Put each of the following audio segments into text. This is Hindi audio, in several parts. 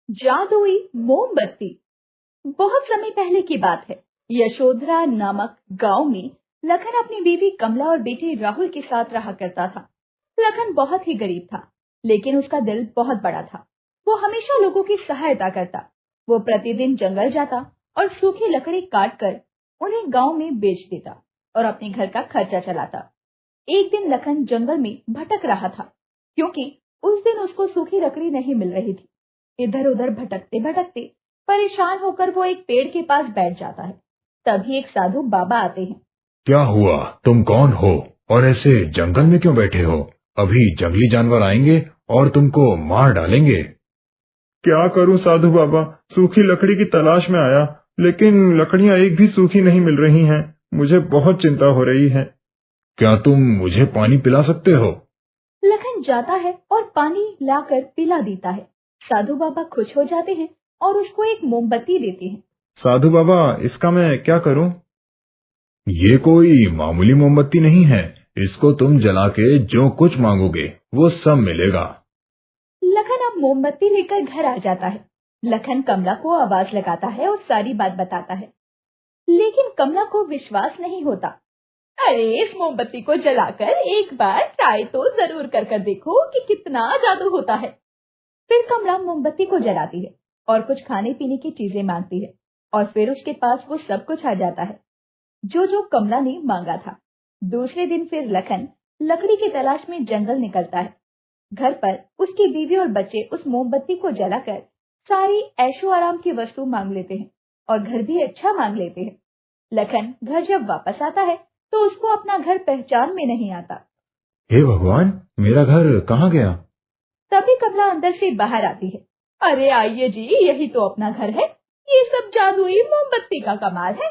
जादुई मोमबत्ती। बहुत समय पहले की बात है। यशोधरा नामक गांव में लखन अपनी बीवी कमला और बेटे राहुल के साथ रहा करता था। लखन बहुत ही गरीब था, लेकिन उसका दिल बहुत बड़ा था। वो हमेशा लोगों की सहायता करता। वो प्रतिदिन जंगल जाता और सूखी लकड़ी काट कर उन्हें गांव में बेच देता और अपने घर का खर्चा चलाता। एक दिन लखन जंगल में भटक रहा था, क्योंकि उस दिन उसको सूखी लकड़ी नहीं मिल रही थी। इधर उधर भटकते भटकते परेशान होकर वो एक पेड़ के पास बैठ जाता है। तभी एक साधु बाबा आते हैं। क्या हुआ? तुम कौन हो और ऐसे जंगल में क्यों बैठे हो? अभी जंगली जानवर आएंगे और तुमको मार डालेंगे। क्या करूं साधु बाबा, सूखी लकड़ी की तलाश में आया, लेकिन लकड़ियां एक भी सूखी नहीं मिल रही हैं। मुझे बहुत चिंता हो रही है। क्या तुम मुझे पानी पिला सकते हो? लखन जाता है और पानी लाकर पिला देता है। साधु बाबा खुश हो जाते हैं और उसको एक मोमबत्ती देते हैं। साधु बाबा, इसका मैं क्या करूं? ये कोई मामूली मोमबत्ती नहीं है। इसको तुम जला के जो कुछ मांगोगे वो सब मिलेगा। लखन अब मोमबत्ती लेकर घर आ जाता है। लखन कमला को आवाज लगाता है और सारी बात बताता है, लेकिन कमला को विश्वास नहीं होता। अरे, इस मोमबत्ती को जलाकर एक बार ट्राई तो जरूर कर देखो कि कितना जादू होता है। फिर कमला मोमबत्ती को जलाती है और कुछ खाने पीने की चीजें मांगती है, और फिर उसके पास वो सब कुछ आ जाता है जो जो कमला ने मांगा था। दूसरे दिन फिर लखन लकड़ी की तलाश में जंगल निकलता है। घर पर उसकी बीवी और बच्चे उस मोमबत्ती को जलाकर सारी ऐशो आराम की वस्तु मांग लेते हैं और घर भी अच्छा मांग लेते हैं। लखन घर जब वापस आता है तो उसको अपना घर पहचान में नहीं आता। हे भगवान, मेरा घर कहाँ गया? तभी कमला अंदर से बाहर आती है। अरे आइए जी, यही तो अपना घर है। ये सब जादुई मोमबत्ती का कमाल है।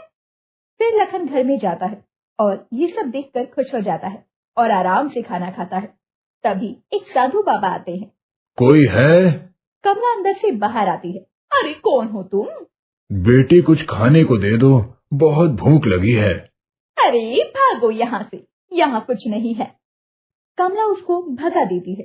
फिर लखन घर में जाता है और ये सब देखकर खुश हो जाता है और आराम से खाना खाता है। तभी एक साधु बाबा आते हैं। कोई है? कमला अंदर से बाहर आती है। अरे, कौन हो तुम? बेटी, कुछ खाने को दे दो, बहुत भूख लगी है। अरे भागो यहाँ से, यहाँ कुछ नहीं है। कमला उसको भगा देती है।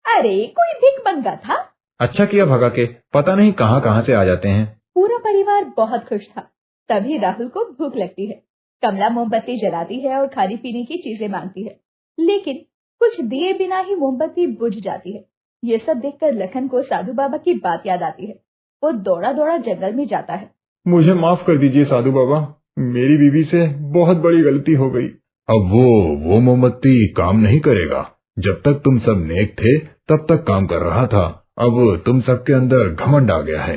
अरे, कोई भिखमंगा था। अच्छा किया भगा के, पता नहीं कहाँ कहाँ से आ जाते हैं। पूरा परिवार बहुत खुश था। तभी राहुल को भूख लगती है। कमला मोमबत्ती जलाती है और खाने पीने की चीजें मांगती है, लेकिन कुछ दिए बिना ही मोमबत्ती बुझ जाती है। ये सब देखकर लखन को साधु बाबा की बात याद आती है। वो दौड़ा दौड़ा जंगल में जाता है। मुझे माफ कर दीजिए साधु बाबा, मेरी बीवी से बहुत बड़ी गलती हो गई। अब वो मोमबत्ती काम नहीं करेगा। जब तक तुम सब नेक थे तब तक काम कर रहा था। अब तुम सबके अंदर घमंड आ गया है।